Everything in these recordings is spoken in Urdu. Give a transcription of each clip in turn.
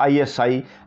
ISI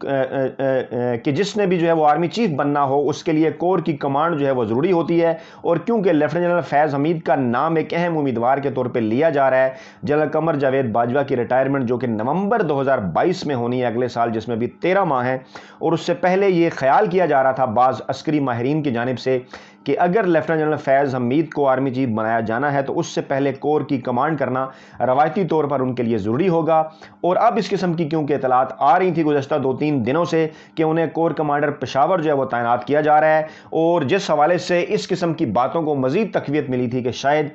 کہ جس نے بھی جو ہے وہ آرمی چیف بننا ہو اس کے لیے کور کی کمانڈ جو ہے وہ ضروری ہوتی ہے، اور کیونکہ لیفٹیننٹ جنرل فیض حمید کا نام ایک اہم امیدوار کے طور پہ لیا جا رہا ہے، جنرل قمر جاوید باجوہ کی ریٹائرمنٹ جو کہ نومبر 2022 میں ہونی ہے اگلے سال، جس میں بھی 13 ماہ ہیں، اور اس سے پہلے یہ خیال کیا جا رہا تھا بعض عسکری ماہرین کی جانب سے کہ اگر لیفٹیننٹ جنرل فیض حمید کو آرمی چیف بنایا جانا ہے تو اس سے پہلے کور کی کمانڈ کرنا روایتی طور پر ان کے لیے ضروری ہوگا، اور اب اس قسم کی کیونکہ اطلاعات آ رہی تھی گزشتہ 2-3 دنوں سے کہ انہیں کور کمانڈر پشاور جو ہے وہ تعینات کیا جا رہا ہے، اور جس حوالے سے اس قسم کی باتوں کو مزید تقویت ملی تھی کہ شاید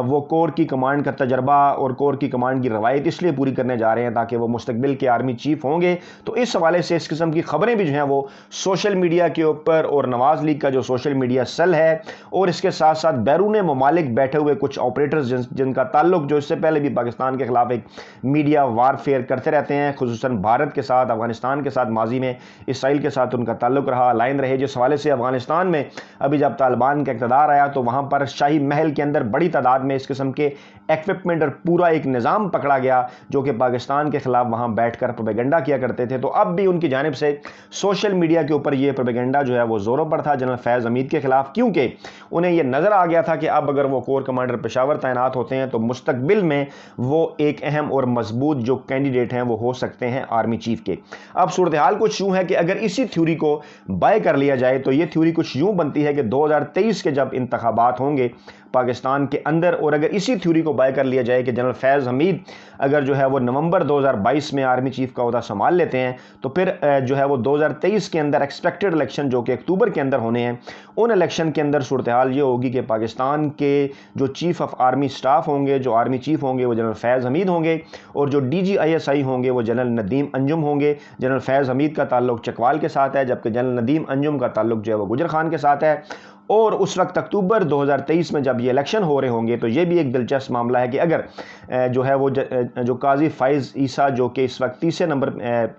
وہ کور کی کمانڈ کا تجربہ اور کور کی کمانڈ کی روایت اس لیے پوری کرنے جا رہے ہیں تاکہ وہ مستقبل کے آرمی چیف ہوں گے، تو اس حوالے سے اس قسم کی خبریں بھی جو ہیں وہ سوشل میڈیا کے اوپر، اور نواز لیگ کا جو سوشل میڈیا سیل ہے اور اس کے ساتھ ساتھ بیرون ممالک بیٹھے ہوئے کچھ آپریٹرز جن کا تعلق جو اس سے پہلے بھی پاکستان کے خلاف ایک میڈیا وارفیئر کرتے رہتے ہیں، خصوصاً بھارت کے ساتھ، افغانستان کے ساتھ، ماضی میں اسرائیل کے ساتھ ان کا تعلق رہا، لائن رہے، جس حوالے سے افغانستان میں ابھی جب طالبان کا اقتدار آیا تو وہاں پر شاہی محل کے اندر بڑی تعداد میں اس قسم کے ایکوپمنٹ اور پورا ایک نظام پکڑا گیا جو کہ پاکستان کے خلاف وہاں بیٹھ کر پروپیگنڈا کیا کرتے تھے، تو اب بھی ان کی جانب سے سوشل میڈیا کے اوپر یہ پروپیگنڈا جو ہے وہ زوروں پر تھا جنرل فیض حمید کے خلاف، کیونکہ انہیں یہ نظر آ گیا تھا کہ اب اگر وہ کور کمانڈر پشاور تعینات ہوتے ہیں تو مستقبل میں وہ ایک اہم اور مضبوط جو کینڈیڈیٹ ہیں وہ ہو سکتے ہیں آرمی چیف کے۔ اب صورتحال کچھ یوں ہے کہ اگر اسی تھیوری کو بائے کر لیا جائے تو یہ تھیوری کچھ یوں بنتی ہے کہ 2023 کے جب انتخابات ہوں گے پاکستان کے اندر، اور اگر اسی تھیوری کو بائے کر لیا جائے کہ جنرل فیض حمید اگر جو ہے وہ نومبر 2022 میں آرمی چیف کا عہدہ سنبھال لیتے ہیں تو پھر جو ہے وہ 2023 کے اندر ایکسپیکٹڈ الیکشن جو کہ اکتوبر کے اندر ہونے ہیں، ان الیکشن کے اندر صورتحال یہ ہوگی کہ پاکستان کے جو چیف آف آرمی سٹاف ہوں گے، جو آرمی چیف ہوں گے وہ جنرل فیض حمید ہوں گے، اور جو DGISI ہوں گے وہ جنرل ندیم انجم ہوں گے۔ جنرل فیض حمید کا تعلق چکوال کے ساتھ ہے، جبکہ جنرل ندیم انجم کا تعلق جو ہے وہ گجر خان کے ساتھ ہے، اور اس وقت اکتوبر 2023 میں جب یہ الیکشن ہو رہے ہوں گے تو یہ بھی ایک دلچسپ معاملہ ہے کہ اگر جو ہے وہ جو قاضی فائز عیسیٰ جو کہ اس وقت 30 نمبر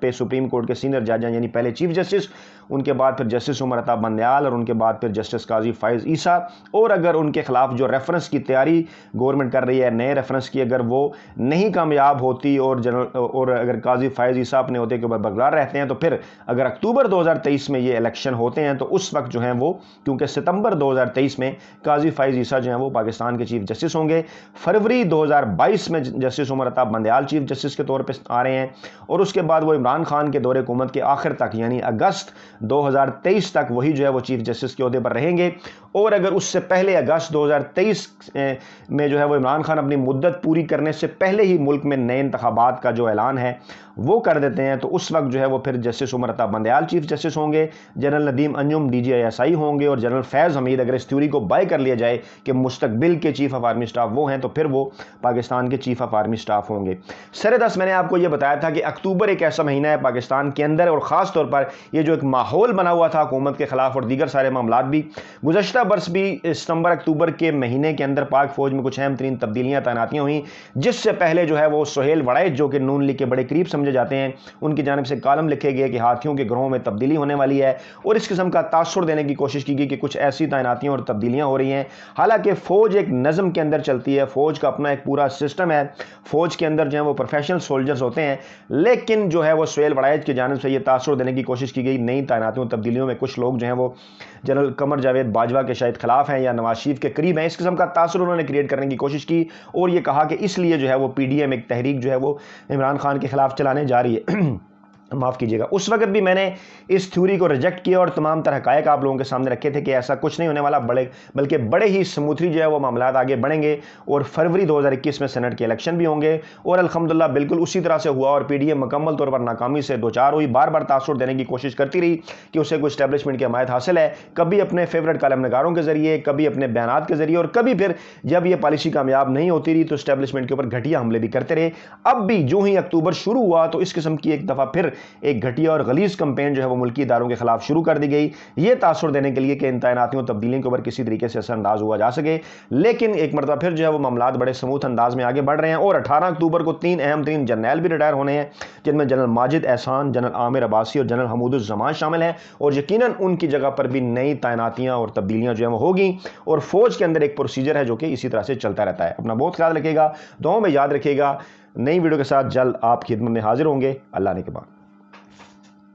پہ سپریم کورٹ کے سینئر جج ہیں، یعنی پہلے چیف جسٹس، ان کے بعد پھر جسٹس عمر عطا بندیال، اور ان کے بعد پھر جسٹس قاضی فائز عیسیٰ، اور اگر ان کے خلاف جو ریفرنس کی تیاری گورنمنٹ کر رہی ہے نئے ریفرنس کی، اگر وہ نہیں کامیاب ہوتی اور اگر قاضی فائز عیسیٰ اپنے عہدے کے اوپر برقرار رہتے ہیں تو پھر اگر اکتوبر 2023 میں یہ الیکشن ہوتے ہیں تو اس وقت جو ہیں وہ کیونکہ ستمبر 2023 میں قاضی فائز عیسیٰ جو ہیں وہ پاکستان کے چیف جسٹس ہوں گے، فروری 2022 میں justice Umar Ata Bandial chief justice کے طور پہ آ رہے ہیں، اور اس کے بعد وہ عمران خان کے دور حکومت کے آخر تک یعنی اگست 2023 تک وہی جو ہے وہ چیف جسٹس کے عہدے پر رہیں گے، اور اگر اس سے پہلے اگست 2023 میں جو ہے وہ عمران خان اپنی مدت پوری کرنے سے پہلے ہی ملک میں نئے انتخابات کا جو اعلان ہے وہ کر دیتے ہیں تو اس وقت جو ہے وہ پھر justice Umar Ata Bandial chief justice ہوں گے، جنرل ندیم انجم DGISI ہوں گے، اور جنرل فیض حمید اگر اس تھیوری کو بائی کر لیا جائے کہ مستقبل کے چیف آف آرمی سٹاف وہ ہیں تو پھر وہ پاکستان کے چیف آف آرمی سٹاف ہوں گے۔ سر 10 میں نے آپ کو یہ بتایا تھا کہ اکتوبر ایک ایسا مہینہ ہے پاکستان کے اندر، اور خاص طور پر یہ جو ایک ماحول بنا ہوا تھا حکومت کے خلاف اور دیگر سارے معاملات بھی، گزشتہ برس بھی ستمبر اکتوبر کے مہینے کے اندر پاک فوج میں کچھ اہم ترین تبدیلیاں تعیناتیاں ہوئیں، جس سے پہلے جو ہے وہ سہیل وڑائچ جو کہ نون لیگ کے بڑے قریب سمجھے جاتے ہیں ان کی جانب سے کالم لکھے گئے کہ ہاتھیوں کے گروہوں میں تبدیلی ہونے والی ہے، اور اس قسم کا تاثر دینے کی کوشش کی گئی کہ کچھ ایسی تعیناتیاں اور تبدیلیاں ہو رہی ہیں۔ حالانکہ فوج ایک نظم کے اندر چلتی ہے، فوج کا اپنا ایک پورا سسٹم ہے، فوج کے اندر جو ہے وہ پروفیشنل سولجرز ہوتے ہیں، لیکن جو ہے وہ سہیل وڑائچ کی جانب سے یہ تاثر دینے کی کوشش کی گئی نئی تعیناتیوں تبدیلیوں میں کچھ لوگ جو ہیں وہ جنرل قمر جاوید باجوہ کے شاید خلاف ہیں یا نواز شریف کے قریب ہیں، اس قسم کا تاثر انہوں نے کریٹ کرنے کی کوشش کی، اور یہ کہا کہ اس لیے جو ہے وہ PDM ایک تحریک جو ہے وہ عمران خان کے خلاف چلانے جا رہی ہے۔ معاف کیجیے گا، اس وقت بھی میں نے اس تھیوری کو ریجیکٹ کیا اور تمام طرح حقائق آپ لوگوں کے سامنے رکھے تھے کہ ایسا کچھ نہیں ہونے والا، بلکہ بڑے ہی سموتھلی جو ہے وہ معاملات آگے بڑھیں گے، اور فروری 2021 میں سینٹ کے الیکشن بھی ہوں گے، اور الحمدللہ بالکل اسی طرح سے ہوا، اور PDM مکمل طور پر ناکامی سے دوچار ہوئی، بار بار تاثر دینے کی کوشش کرتی رہی کہ اسے کوئی اسٹیبلشمنٹ کی حمایت حاصل ہے، کبھی اپنے فیورٹ کالم نگاروں کے ذریعے، کبھی اپنے بیانات کے ذریعے، اور کبھی پھر جب یہ پالیسی کامیاب نہیں ہوتی رہی تو اسٹیبلشمنٹ کے اوپر گھٹیا حملے بھی کرتے رہے۔ اب بھی جو ہی اکتوبر شروع ہوا تو اس قسم کی ایک دفعہ پھر ایک گھٹیا اور غلیظ کمپین جو ہے وہ ملکی اداروں کے خلاف شروع کر دی گئی، یہ تاثر دینے کے لیے کہ ان تعیناتیوں تبدیلیوں کے اوپر کسی طریقے سے اثر انداز ہوا جا سکے، لیکن ایک مرتبہ پھر جو ہے وہ معاملات بڑے سموتھ انداز میں آگے بڑھ رہے ہیں، اور 18 اکتوبر کو 3 اہم ترین جرنیل بھی ریٹائر ہونے ہیں، جن میں جنرل ماجد احسان، جنرل عامر عباسی اور جنرل حمود الزمان شامل ہیں، اور یقیناً ان کی جگہ پر بھی نئی تعیناتیاں اور تبدیلیاں جو ہیں وہ ہوگی، اور فوج کے اندر ایک پروسیجر ہے جو کہ اسی طرح سے چلتا رہتا ہے۔ اپنا بہت خیال رکھیے گا، دعاؤں میں یاد رکھیے گا، نئی ویڈیو کے ساتھ جلد آپ کی خدمت میں حاضر ہوں گے۔ اللہ نے کے بعد